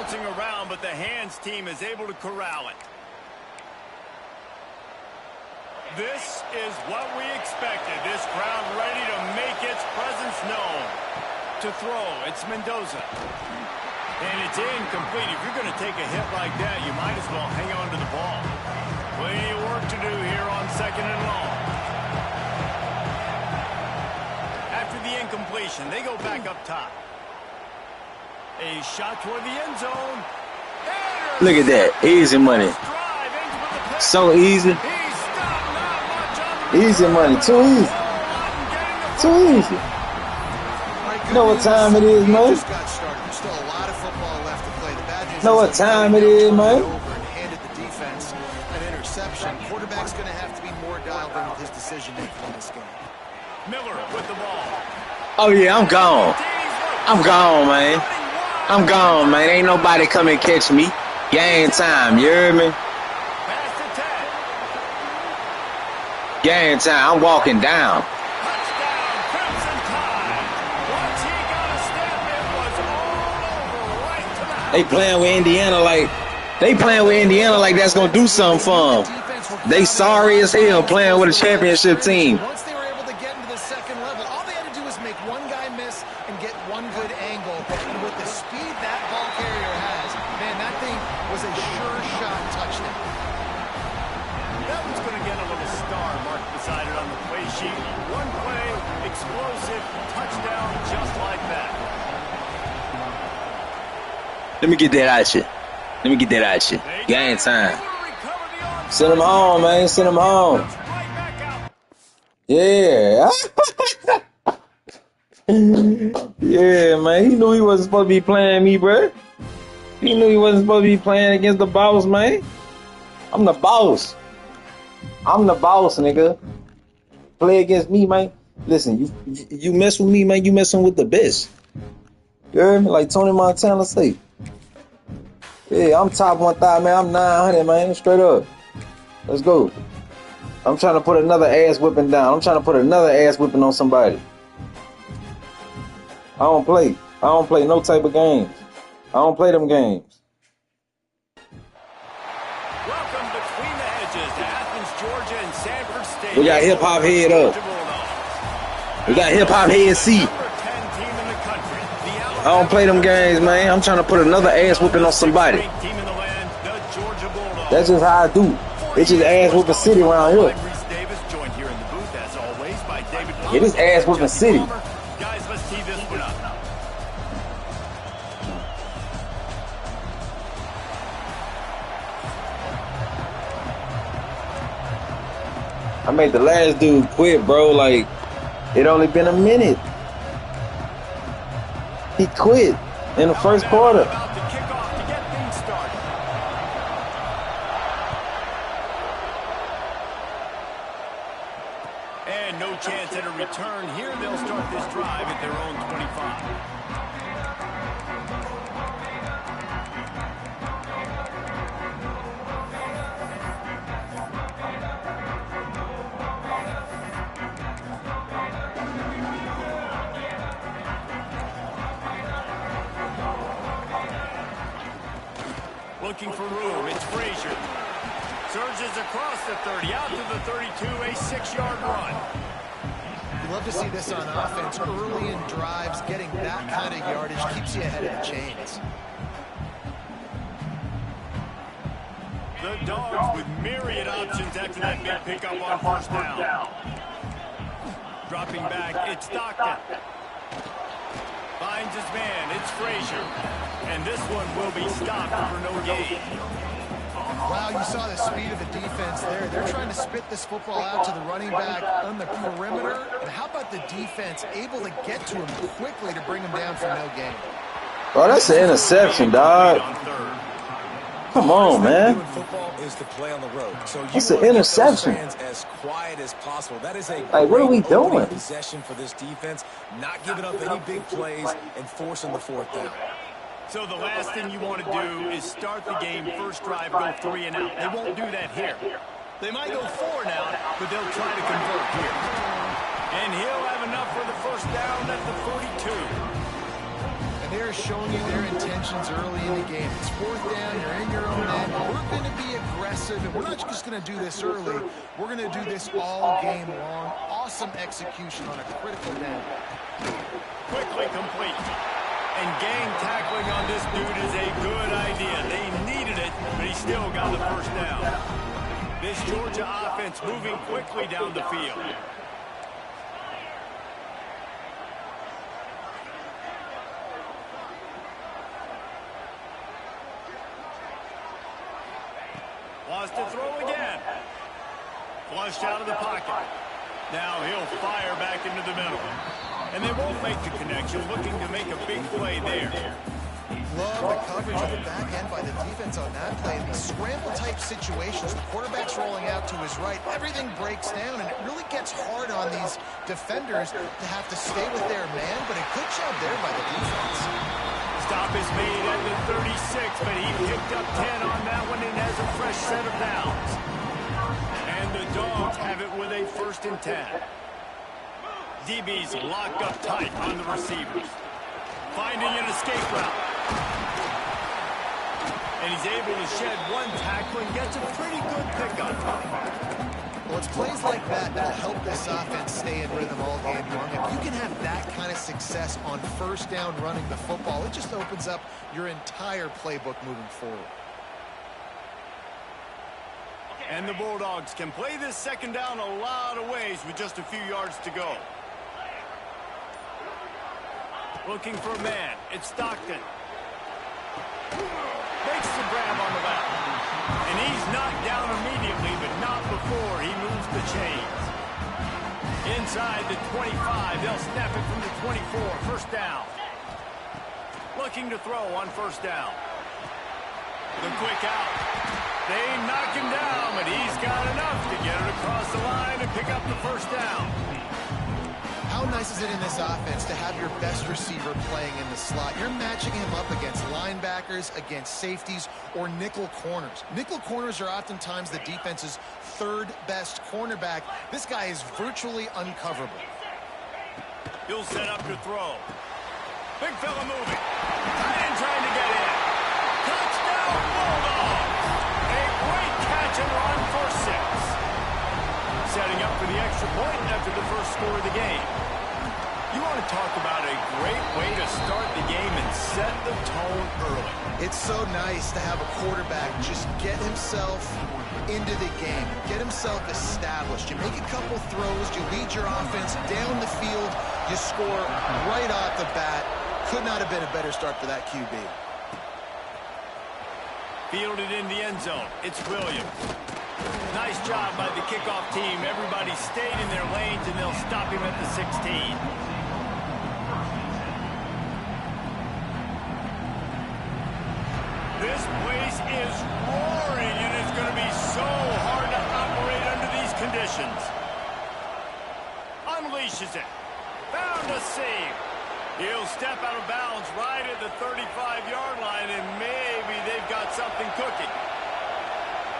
bouncing around, but the hands team is able to corral it. This is what we expected. This crowd ready to make its presence known. To throw, it's Mendoza. And it's incomplete. If you're going to take a hit like that, you might as well hang on to the ball. Plenty of work to do here on 2nd and long. After the incompletion, they go back up top. A shot toward the end zone. Look at that. Easy money. So easy. Easy money. Too easy. Too easy. You know what time it is, man? Still a lot of football left to play. The bad news know what time it is, man? Handed the defense an interception. Quarterback's going to have to be more dialed in with his decision making in this game. Miller with the ball. Oh yeah, I'm gone. I'm gone, man. I'm gone, man. Ain't nobody come and catch me. Game time, you hear me? Game time. I'm walking down. They playing with Indiana like that's gonna do something for them. They sorry as hell playing with a championship team. Once they were able to get into the second level, all they had to do was make one guy miss and get one good angle. And with the speed that ball carrier has, man, that thing was a sure shot touchdown. That one's going to get a little star marked beside it on the play sheet. One play, explosive, touchdown, just like that. Let me get that out you. Let me get that out you. Game time. Send him home, man. Send him home. Yeah. Yeah, man. He knew he wasn't supposed to be playing me, bro. He knew he wasn't supposed to be playing against the boss, man. I'm the boss. I'm the boss, nigga. Play against me, man. Listen, you mess with me, man. You messing with the best. You heard me? Like Tony Montana say. Yeah, I'm top 1,000, man. I'm 900, man. Straight up. Let's go. I'm trying to put another ass whipping down. I'm trying to put another ass whipping on somebody. I don't play. I don't play no type of games. I don't play them games. Welcome between the edges to Athens, Georgia and Sanford State. We got hip hop head up. We got hip hop head C. I don't play them games, man. I'm trying to put another ass whooping on somebody. That's just how I do. It's just ass whooping city around here. Yeah, this ass whooping city. Guys, let's tee this one up. I made the last dude quit, bro. Like, it only been a minute. He quit in the first quarter. And no chance at a return here. They'll start this drive at their own 25. Looking for room, it's Frazier. Surges across the 30, out to the 32, a 6-yard run. You love to see this on offense. Early in drives, getting that kind of yardage keeps you ahead of the chains. The Dogs with myriad options after that big pickup on first down. Dropping back, it's Stockton. Finds his man, it's Frazier. And this one will be stopped for no gain. Wow, you saw the speed of the defense there. They're trying to spit this football out to the running back on the perimeter. And how about the defense able to get to him quickly to bring him down for no gain? Bro, that's an interception, dog. Come on, man. Football is to play on the road. So it's an interception. As quiet as possible. That is a like, what are we doing? Possession for this defense, not giving up any big plays and forcing the fourth down. So the last thing you want to do is start the game, first drive, go 3 and out. They won't do that here. They might go 4 and out, but they'll try to convert here. And he'll have enough for the first down at the 42. And they're showing you their intentions early in the game. It's fourth down, you're in your own end. We're going to be aggressive, and we're not just going to do this early. We're going to do this all game long. Awesome execution on a critical down. Quickly complete. And gang tackling on this dude is a good idea. They needed it, but he still got the first down. This Georgia offense moving quickly down the field. Wants to throw again. Flushed out of the pocket. Now he'll fire back into the middle. And they won't make the connection, looking to make a big play there. Love the coverage on the back end by the defense on that play. In these scramble-type situations, the quarterback's rolling out to his right. Everything breaks down, and it really gets hard on these defenders to have to stay with their man, but a good job there by the defense. Stop is made at the 36, but he picked up 10 on that one and has a fresh set of downs. And the Dogs have it with a 1st and 10. DB's locked up tight on the receivers. Finding an escape route. And he's able to shed one tackle and gets a pretty good pickup. Well, it's plays like that that'll help this offense stay in rhythm all game long. If you can have that kind of success on first down running the football, it just opens up your entire playbook moving forward. And the Bulldogs can play this second down a lot of ways with just a few yards to go. Looking for a man. It's Stockton. Makes the grab on the back. And he's knocked down immediately, but not before he moves the chains. Inside the 25, they'll snap it from the 24. First down. Looking to throw on first down. The quick out. They knock him down, but he's got enough to get it across the line and pick up the first down. How nice is it in this offense to have your best receiver playing in the slot? You're matching him up against linebackers, against safeties, or nickel corners. Nickel corners are oftentimes the defense's 3rd best cornerback. This guy is virtually uncoverable. He'll set up to throw. Big fella moving. Tight end trying to get in. Touchdown Bulldogs! A great catch and run for 6. Setting up for the extra point after the first score of the game. You want to talk about a great way to start the game and set the tone early. It's so nice to have a quarterback just get himself into the game, get himself established. You make a couple throws, you lead your offense down the field, you score right off the bat. Could not have been a better start for that QB. Fielded in the end zone. It's Williams. Nice job by the kickoff team. Everybody stayed in their lanes, and they'll stop him at the 16. This place is roaring, and it's going to be so hard to operate under these conditions. Unleashes it. Found a seam. He'll step out of bounds right at the 35-yard line, and maybe they've got something cooking.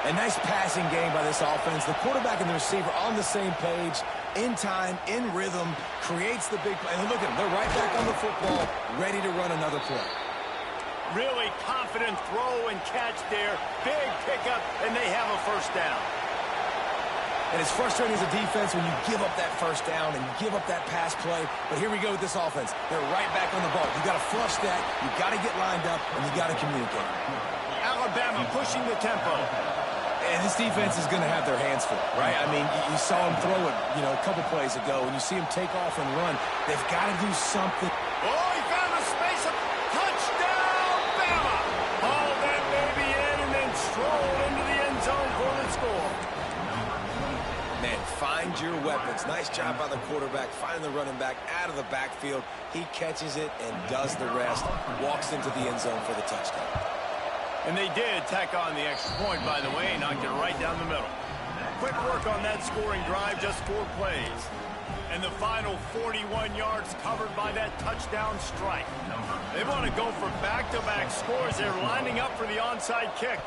A nice passing game by this offense. The quarterback and the receiver on the same page, in time, in rhythm, creates the big play. And look at them. They're right back on the football, ready to run another play. Really confident throw and catch there. Big pickup, and they have a first down. And it's frustrating as a defense when you give up that first down and you give up that pass play. But here we go with this offense. They're right back on the ball. You got to flush that. You got to get lined up, and you got to communicate. Alabama pushing the tempo. And this defense is going to have their hands full, right? I mean, you saw him throw it, a couple plays ago. When you see him take off and run, they've got to do something. Oh, he found a space. Touchdown, Bama! Haul that baby in and then stroll into the end zone for the score. Man, find your weapons. Nice job by the quarterback, finding the running back out of the backfield. He catches it and does the rest. Walks into the end zone for the touchdown. And they did tack on the extra point, by the way, knocked it right down the middle. Quick work on that scoring drive, just 4 plays. And the final 41 yards covered by that touchdown strike. They want to go for back-to-back scores. They're lining up for the onside kick.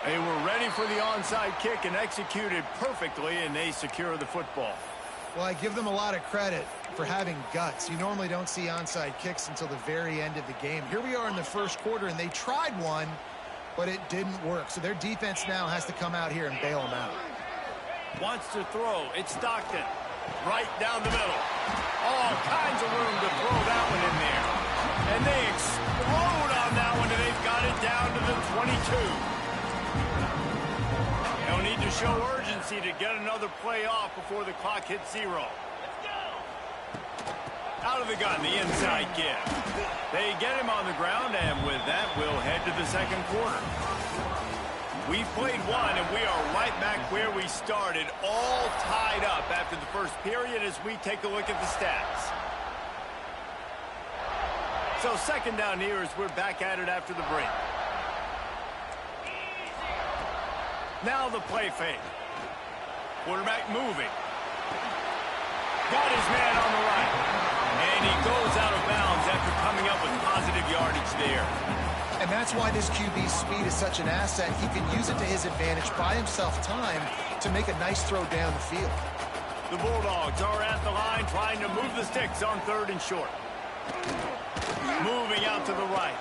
They were ready for the onside kick and executed perfectly, and they secure the football. Well, I give them a lot of credit for having guts. You normally don't see onside kicks until the very end of the game. Here we are in the first quarter, and they tried one, but it didn't work. So their defense now has to come out here and bail them out. Wants to throw. It's Stockton. Right down the middle. All kinds of room to throw that one in there. And they explode on that one, and they've got it down to the 22. They'll need to show urgency to get another play off before the clock hits 0. Out of the gun, the inside give. They get him on the ground, and with that, we'll head to the second quarter. We've played one, and we are right back where we started, all tied up after the first period as we take a look at the stats. So second down here as we're back at it after the break. Now the play fake. Quarterback moving. Got his man on the right. And he goes out of bounds after coming up with positive yardage there. And that's why this QB's speed is such an asset. He can use it to his advantage, buy himself time to make a nice throw down the field. The Bulldogs are at the line trying to move the sticks on 3rd and short. Moving out to the right.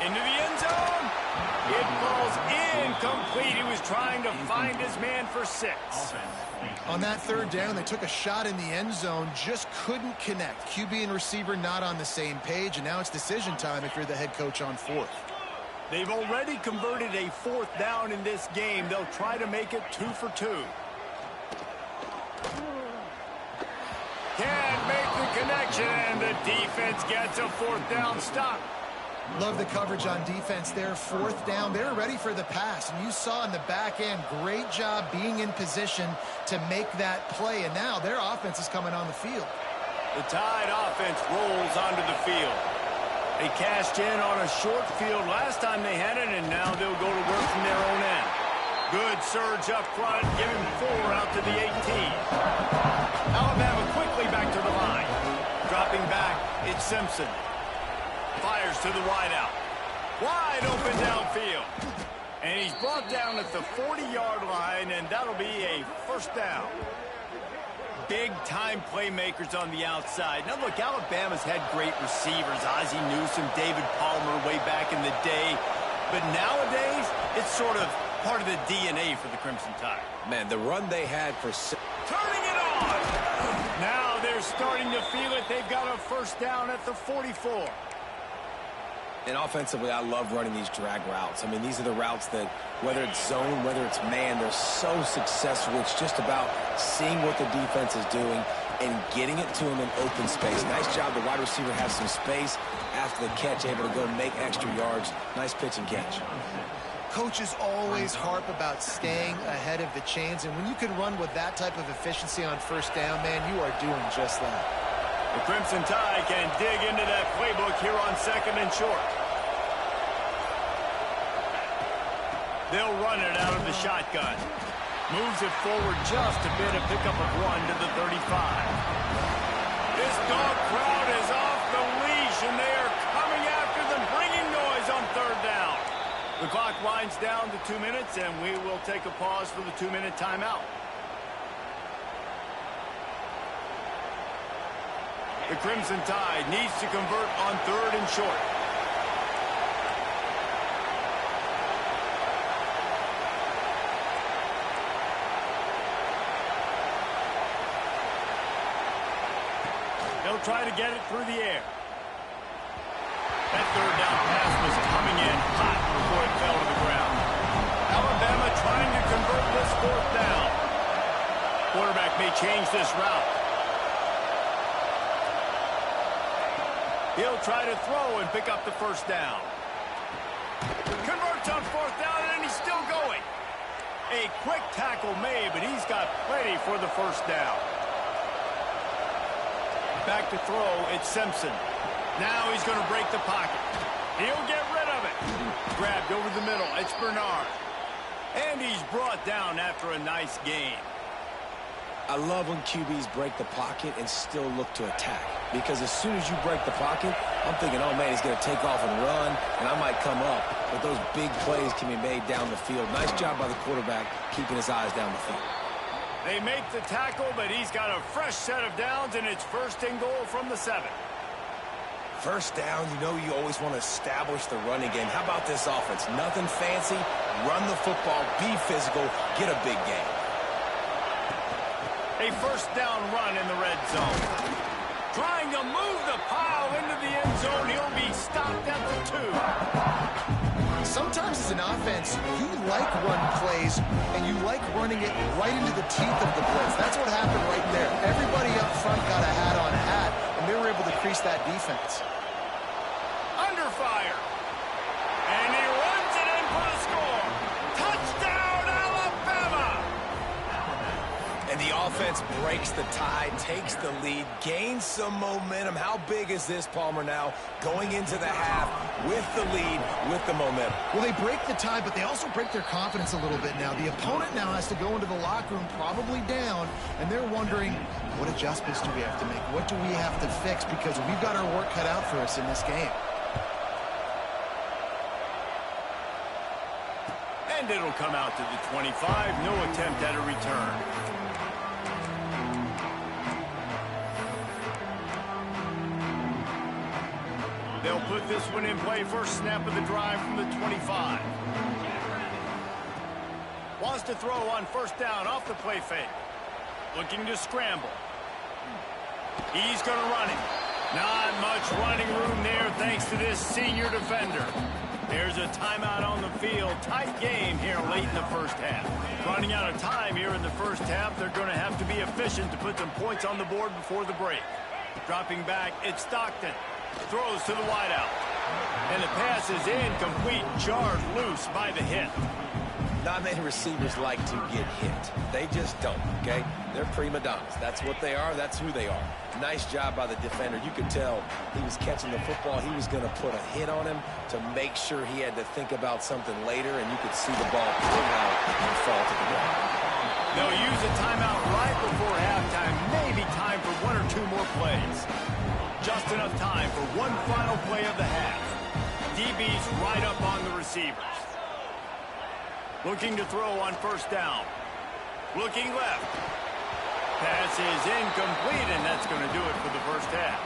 Into the end zone. It falls incomplete. He was trying to find his man for 6. On that 3rd down, they took a shot in the end zone, just couldn't connect. QB and receiver not on the same page, and now it's decision time if you're the head coach on 4th. They've already converted a 4th down in this game. They'll try to make it 2 for 2. Can't make the connection, and the defense gets a 4th down stop. Love the coverage on defense there. 4th down. They're ready for the pass. And you saw in the back end, great job being in position to make that play. And now their offense is coming on the field. The Tide offense rolls onto the field. They cashed in on a short field last time they had it, and now they'll go to work from their own end. Good surge up front, giving 4 out to the 18. Alabama quickly back to the line. Dropping back, it's Simpson. Fires to the wideout. Wide open downfield. And he's brought down at the 40-yard line, and that'll be a 1st down. Big-time playmakers on the outside. Now, look, Alabama's had great receivers. Ozzie Newsome, David Palmer way back in the day. But nowadays, it's sort of part of the DNA for the Crimson Tide. Man, the run they had for... Turning it on! Now they're starting to feel it. They've got a 1st down at the 44. And offensively, I love running these drag routes. I mean, these are the routes that, whether it's zone, whether it's man, they're so successful. It's just about seeing what the defense is doing and getting it to them in open space. Nice job. The wide receiver has some space after the catch, able to go make extra yards. Nice pitch and catch. Coaches always harp about staying ahead of the chains, and when you can run with that type of efficiency on 1st down, man, you are doing just that. The Crimson Tide can dig into that playbook here on 2nd and short. They'll run it out of the shotgun. Moves it forward just a bit, a pickup of 1 to the 35. This dog crowd is off the leash, and they are coming after them, bringing noise on 3rd down. The clock winds down to 2 minutes, and we will take a pause for the 2-minute timeout. The Crimson Tide needs to convert on 3rd and short. They'll try to get it through the air. That 3rd down pass was coming in hot before it fell to the ground. Alabama trying to convert this 4th down. Quarterback may change this route. He'll try to throw and pick up the 1st down. Converts on 4th down, and he's still going. A quick tackle made, but he's got plenty for the 1st down. Back to throw, it's Simpson. Now he's going to break the pocket. He'll get rid of it. Grabbed over the middle, it's Bernard. And he's brought down after a nice gain. I love when QBs break the pocket and still look to attack. Because as soon as you break the pocket, I'm thinking, oh, man, he's going to take off and run, and I might come up. But those big plays can be made down the field. Nice job by the quarterback keeping his eyes down the field. They make the tackle, but he's got a fresh set of downs, and it's 1st and goal from the 7. First down, you know you always want to establish the running game. How about this offense? Nothing fancy. Run the football, be physical, get a big gain. A 1st down run in the red zone. Trying to move the pile into the end zone. He'll be stopped at the 2. Sometimes as an offense, you like run plays, and you like running it right into the teeth of the blitz. That's what happened right there. Everybody up front got a hat, and they were able to crease that defense. Under fire. And he runs it in for the score. Touchdown, Alabama! And the offense breaks the tie, takes the lead, gains some momentum. How big is this, Palmer, now? Going into the half with the lead, with the momentum. Well, they break the tie, but they also break their confidence a little bit now. The opponent now has to go into the locker room probably down, and they're wondering, what adjustments do we have to make? What do we have to fix? Because we've got our work cut out for us in this game. And it'll come out to the 25. No attempt at a return. They'll put this one in play. First snap of the drive from the 25. Wants to throw on 1st down off the play fake. Looking to scramble. He's going to run it. Not much running room there thanks to this senior defender. There's a timeout on the field. Tight game here late in the 1st half. Running out of time here in the 1st half. They're going to have to be efficient to put some points on the board before the break. Dropping back, it's Stockton. Throws to the wideout. And the pass is incomplete. Jarred loose by the hit. Not many receivers like to get hit. They just don't, okay? They're prima donnas. That's what they are. That's who they are. Nice job by the defender. You could tell he was catching the football. He was going to put a hit on him to make sure he had to think about something later, and you could see the ball pull out and fall to the ground. They'll use a timeout right before halftime. Maybe time for 1 or 2 more plays. Just enough time for one final play of the half. DB's right up on the receivers. Looking to throw on 1st down. Looking left. Pass is incomplete, and that's going to do it for the 1st half.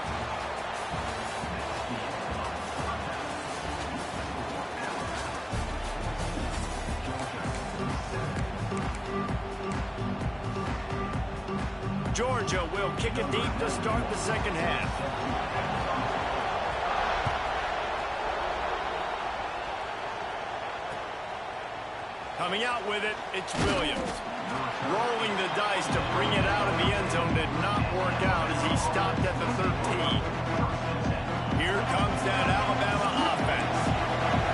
Georgia will kick it deep to start the 2nd half. Coming out with it, it's Williams. Rolling the dice to bring it out of the end zone did not work out as he stopped at the 13. Here comes that Alabama offense.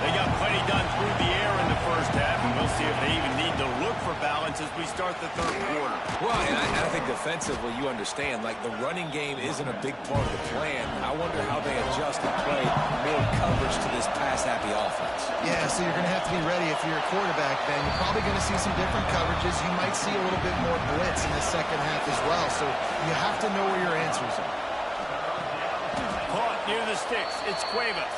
They got plenty done through the air in the 1st half, and we'll see if they even need to look for balance as we start the 3rd quarter. Well, and I think defensively you understand, like the running game isn't a big part of the plan. I wonder how they adjust and play more coverage to this pass-happy offense. Yeah, so you're going to have to be ready if you're a quarterback, Ben. You're probably going to see some different coverages. You might see a little bit more blitz in the 2nd half as well, so you have to know where your answers are. Caught near the sticks. It's Cuevas.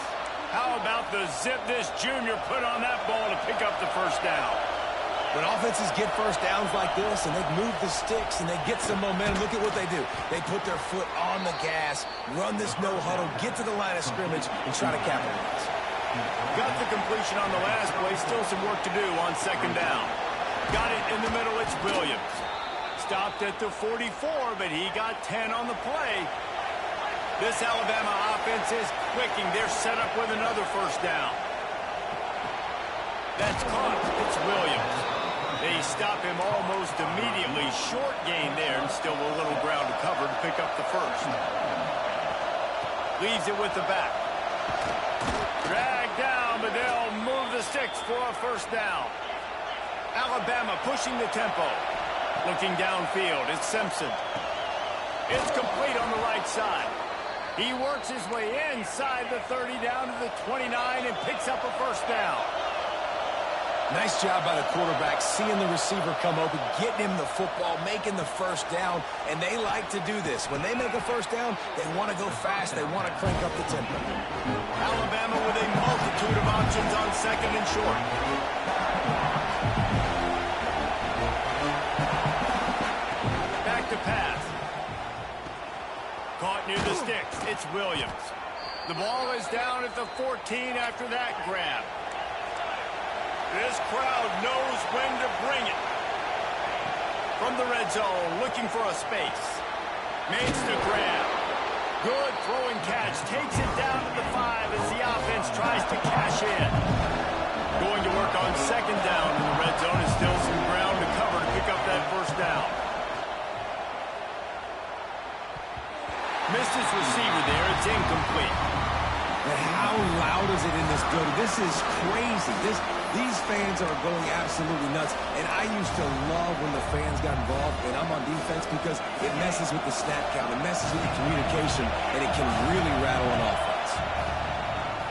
How about the zip this junior put on that ball to pick up the 1st down? When offenses get 1st downs like this and they move the sticks and they get some momentum, look at what they do. They put their foot on the gas, run this no-huddle, get to the line of scrimmage, and try to capitalize. Got the completion on the last play. Still some work to do on 2nd down. Got it in the middle. It's Williams. Stopped at the 44, but he got 10 on the play. This Alabama offense is clicking. They're set up with another 1st down. That's caught. It's Williams. They stop him almost immediately. Short gain there, and still a little ground to cover to pick up the 1st. Leaves it with the back. Dragged down, but they'll move the sticks for a 1st down. Alabama pushing the tempo. Looking downfield, it's Simpson. It's complete on the right side. He works his way inside the 30 down to the 29 and picks up a 1st down. Nice job by the quarterback, seeing the receiver come open, getting him the football, making the 1st down, and they like to do this. When they make a 1st down, they want to go fast, they want to crank up the tempo. Alabama with a multitude of options on 2nd and short. near the sticks. It's Williams. The ball is down at the 14 after that grab. This crowd knows when to bring it. From the red zone, looking for a space. Makes the grab. Good throwing catch. Takes it down to the 5 as the offense tries to cash in. Going to work on second down in the red zone. Is still some ground to cover to pick up that first down. Missed his receiver there. It's incomplete. And how loud is it in this building? This is crazy. These fans are going absolutely nuts. And I used to love when the fans got involved, and I'm on defense because it messes with the snap count. It messes with the communication, and it can really rattle an offense.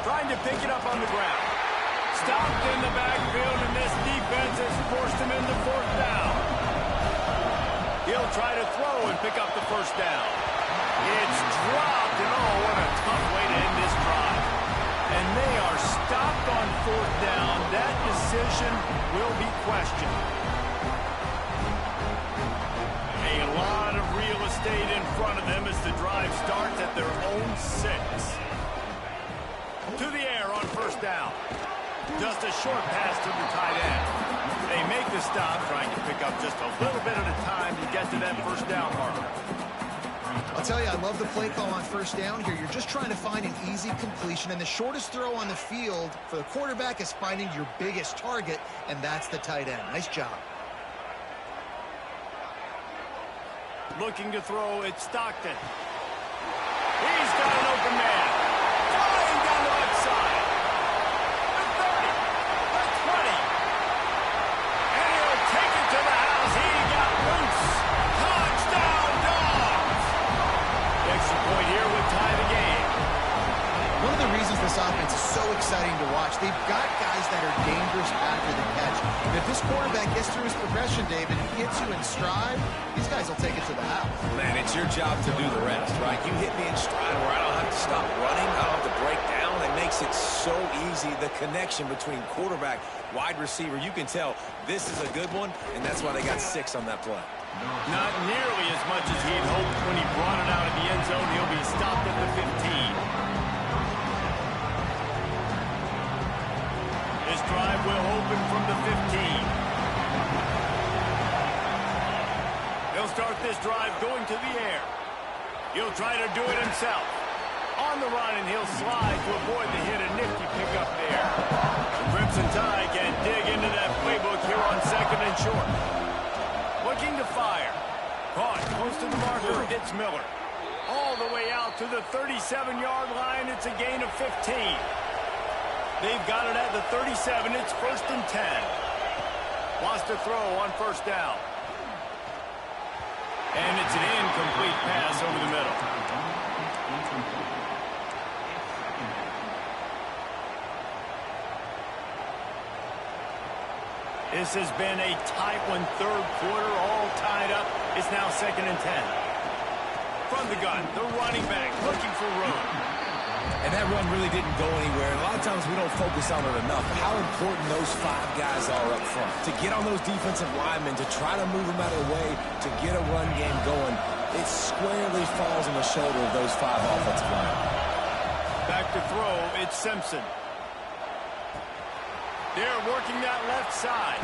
Trying to pick it up on the ground. Stopped in the backfield, and this defense has forced him into fourth down. He'll try to throw and pick up the first down. It's dropped, and oh, what a tough way to end this drive. And they are stopped on fourth down. That decision will be questioned. A lot of real estate in front of them as the drive starts at their own 6. To the air on first down. Just a short pass to the tight end. They make the stop, trying to pick up just a little bit at a time to get to that first down marker. I'll tell you, I love the play call on first down here. You're just trying to find an easy completion, and the shortest throw on the field for the quarterback is finding your biggest target, and that's the tight end. Nice job. Looking to throw, it's Stockton. He's got an open man. Flying down the left side. The 30, the 20. And he'll take it to the house. He got loose. Touchdown, Dogs. Extra point here would tie the game. One of the reasons this offense is so exciting to watch, they've got guys that are dangerous after the catch. And if this quarterback gets through his progression, David, and hits you in stride, these guys will take it to the house. Man, it's your job to do the rest, right? You hit me in stride where I don't have to stop running. I don't have to break down. It makes it so easy. The connection between quarterback, wide receiver, you can tell this is a good one, and that's why they got 6 on that play. Not nearly as much as he'd hoped when he brought it out of the end zone. He'll be stopped at the 15. This drive will open from the 15. He'll start this drive going to the air. He'll try to do it himself. On the run, and he'll slide to avoid the hit. A nifty pickup there. The Crimson Tide can dig into that playbook here on second and short. Looking to fire. Caught close to the marker. It's Miller. All the way out to the 37-yard line. It's a gain of 15. They've got it at the 37. It's 1st and 10. Wants to throw on first down. And it's an incomplete pass over the middle. This has been a tight one, third quarter, all tied up. It's now 2nd and 10. From the gun, the running back looking for room. And that run really didn't go anywhere. And a lot of times we don't focus on it enough. How important those 5 guys are up front. To get on those defensive linemen, to try to move them out of the way, to get a run game going, it squarely falls on the shoulder of those 5 offensive linemen. Back to throw, it's Simpson. They're working that left side.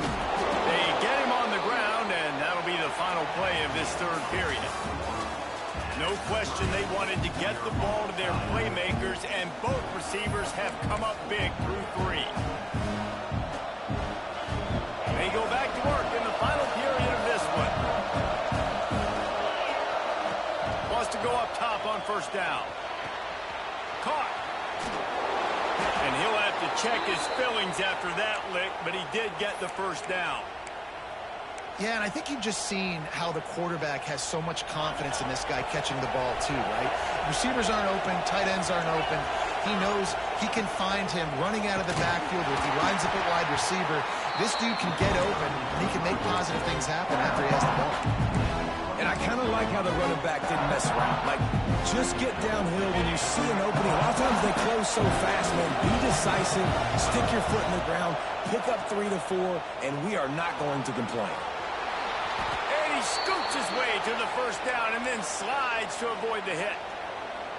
They get him on the ground, and that'll be the final play of this third period. No question they wanted to get the ball to their playmakers, and both receivers have come up big through 3. They go back to work in the final period of this one. Wants to go up top on first down. Caught. And he'll have to check his fillings after that lick, but he did get the first down. Yeah, and I think you've just seen how the quarterback has so much confidence in this guy catching the ball too, right? Receivers aren't open, tight ends aren't open. He knows he can find him running out of the backfield. If he lines up a wide receiver, this dude can get open, and he can make positive things happen after he has the ball. And I kind of like how the running back didn't mess around. Like, just get downhill when you see an opening. A lot of times they close so fast, man. Be decisive, stick your foot in the ground, pick up 3 to 4, and we are not going to complain. And he scoots his way to the first down and then slides to avoid the hit.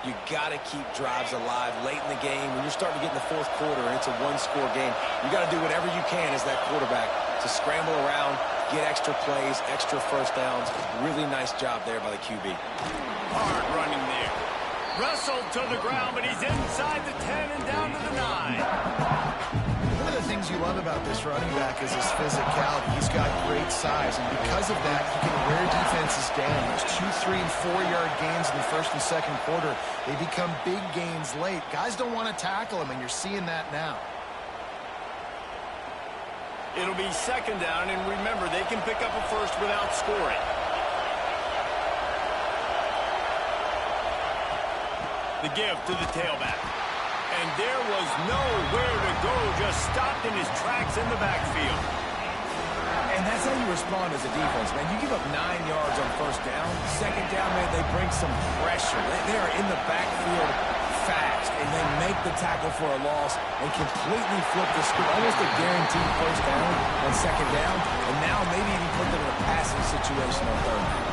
You got to keep drives alive late in the game. When you're starting to get in the fourth quarter and it's a one-score game, you got to do whatever you can as that quarterback to scramble around, get extra plays, extra first downs. Really nice job there by the QB. Hard running there. Wrestled to the ground, but he's inside the 10 and down to the 9. One of the things you love about this running back is his physicality. He's got great size, and because of that, he can wear defenses down. Those 2-, 3-, and 4-yard gains in the first and second quarter, they become big gains late. Guys don't want to tackle him, and you're seeing that now. It'll be second down, and remember, they can pick up a first without scoring. The give to the tailback. And there was nowhere to go, just stopped in his tracks in the backfield. And that's how you respond as a defense, man. You give up 9 yards on first down. Second down, man, they bring some pressure. They are in the backfield fast, and they make the tackle for a loss and completely flip the script. Almost a guaranteed first down on second down, and now maybe even put them in a passing situation on third down.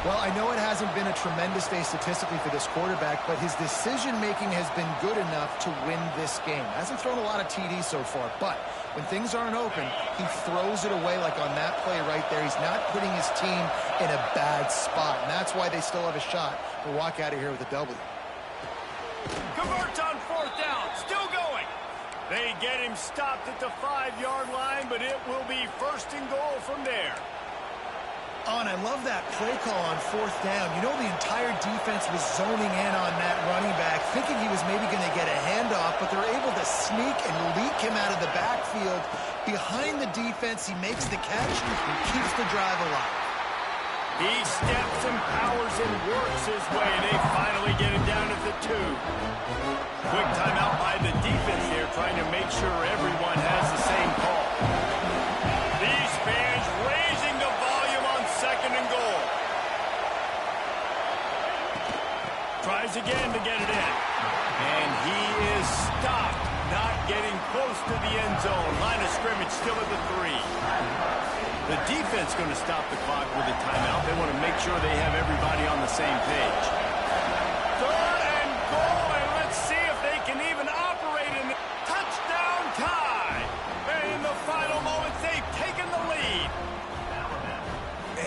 Well, I know it hasn't been a tremendous day statistically for this quarterback, but his decision-making has been good enough to win this game. Hasn't thrown a lot of TDs so far, but when things aren't open, he throws it away like on that play right there. He's not putting his team in a bad spot, and that's why they still have a shot to walk out of here with a W. Converts on fourth down, still going. They get him stopped at the 5-yard line, but it will be first and goal from there. Oh, and I love that play call on fourth down. You know, the entire defense was zoning in on that running back, thinking he was maybe going to get a handoff, but they're able to sneak and leak him out of the backfield. Behind the defense, he makes the catch and keeps the drive alive. He steps and powers and works his way. They finally get him down at the 2. Quick timeout by the defense here, trying to make sure everyone has the same call. These fans raising the volume on second and goal. Tries again to get it in. And he is stopped, not getting close to the end zone. Line of scrimmage still at the 3. The defense going to stop the clock with a timeout. They want to make sure they have everybody on the same page. Third and goal, and let's see if they can even operate in the touchdown tie. And in the final moments, they've taken the lead.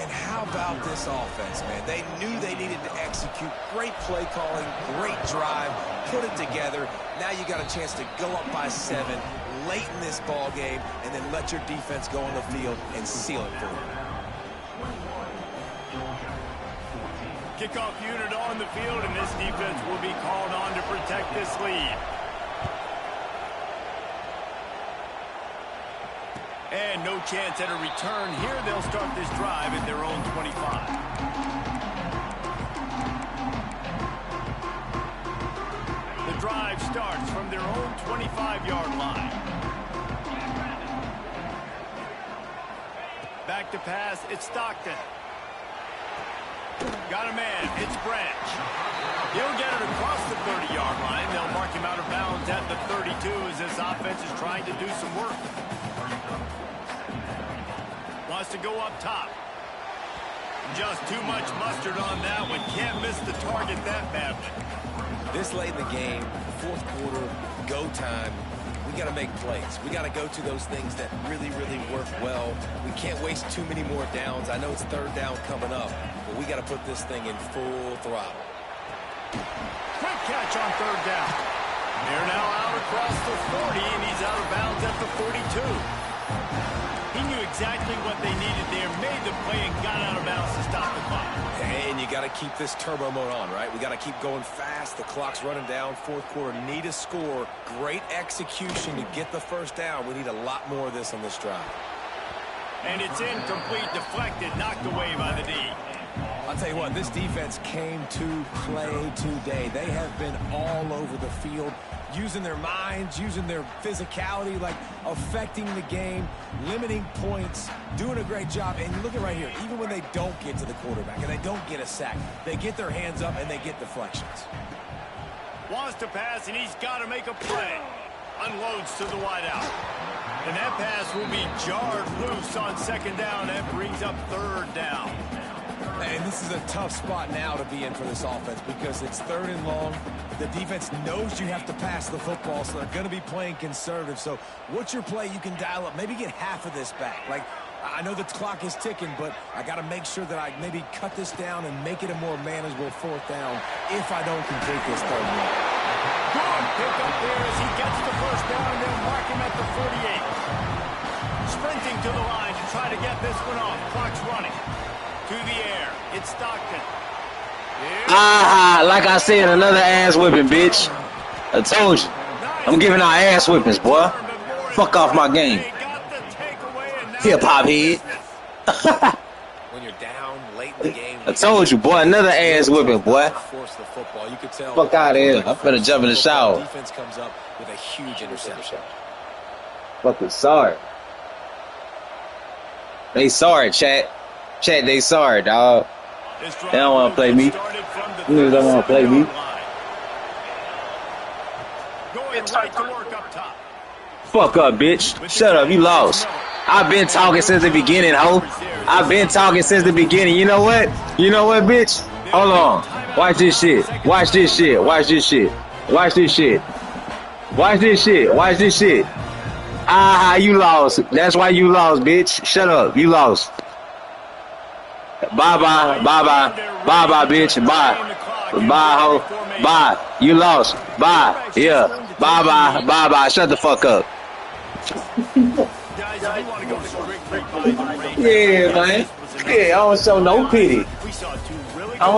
And how about this offense, man? They knew they needed to execute. Great play calling, great drive, put it together. Now you got a chance to go up by 7 late in this ball game, and then let your defense go on the field and seal it for you. Kickoff unit on the field, and this defense will be called on to protect this lead. And no chance at a return here. They'll start this drive at their own 25. The drive starts from their own 25-yard line. Back to pass, it's Stockton. Got a man, it's Branch. He'll get it across the 30-yard line. They'll mark him out of bounds at the 32 as this offense is trying to do some work. Wants to go up top. Just too much mustard on that one. Can't miss the target that badly. This late in the game, fourth quarter, go time, we got to make plays. We got to go to those things that really, really work well. We can't waste too many more downs. I know it's third down coming up, but we got to put this thing in full throttle. Quick catch on third down. They're now out across the 40, and he's out of bounds at the 42. He knew exactly what they needed there, made the play, and got out of bounds to stop the clock. And you got to keep this turbo mode on, right? We got to keep going fast. The clock's running down. Fourth quarter, need a score. Great execution to get the first down. We need a lot more of this on this drive. And it's incomplete, deflected, knocked away by the D. I'll tell you what, this defense came to play today. They have been all over the field, using their minds, using their physicality, like affecting the game, limiting points, doing a great job. And look at right here, even when they don't get to the quarterback and they don't get a sack, they get their hands up and they get deflections. Wants to pass, and he's got to make a play. Unloads to the wideout. And that pass will be jarred loose on second down. That brings up third down. And this is a tough spot now to be in for this offense because it's 3rd and long. The defense knows you have to pass the football, so they're going to be playing conservative. So what's your play you can dial up? Maybe get half of this back. Like, I know the clock is ticking, but I got to make sure that I maybe cut this down and make it a more manageable 4th down if I don't complete this 3rd and long. Good pick up there as he gets the first down and they'll mark him at the 48. Sprinting to the line to try to get this one off. Clock's running. To the air. It's Stockton. Like I said, another ass whipping, bitch. I told you. I'm giving out ass whippings, boy. Fuck off my game. Hip-hop head. When you're down late in the game, I told you, boy, another ass whipping, boy. Force the football. You could tell. Fuck out of here. I'm finna jump in the shower. Defense comes up with a huge interception. Fucking sorry. They sorry, chat. Chat, they sorry, dog. They don't want to play me. Niggas don't want to play me. Going right to work up top. Fuck up, bitch. Shut up, you lost. I've been talking since the beginning, ho. I've been talking since the beginning. You know what? You know what, bitch? Hold on. Watch this shit. Watch this shit. Watch this shit. Watch this shit. Watch this shit. Watch this shit. You lost. That's why you lost, bitch. Shut up. You lost. Bye-bye. Bye-bye. Bye-bye, bitch. Bye. Bye, ho. Bye. You lost. Bye. Yeah. Bye-bye. Bye-bye. Shut the fuck up. Yeah, man. Yeah, I don't show no pity.